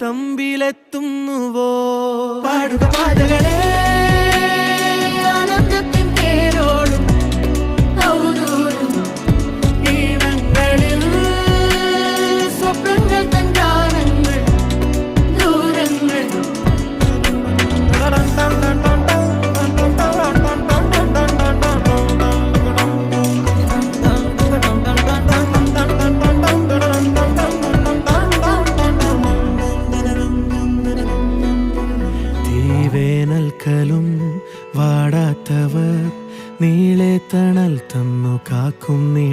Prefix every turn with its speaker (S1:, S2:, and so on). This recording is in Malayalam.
S1: തമ്പിലെത്തുന്നുവോ പാടുക പാതകളെ ആനന്ദത്തിൻ തേരോടും ഔദൂരും ഈണങ്ങളിൽ സ്വപ്നങ്ങൾ തൻ ഗാനങ്ങൾ ദൂരങ്ങൾ വേനൽക്കലും വാടാത്തവർ നീളെ തണൽ തന്നു കാക്കും നീ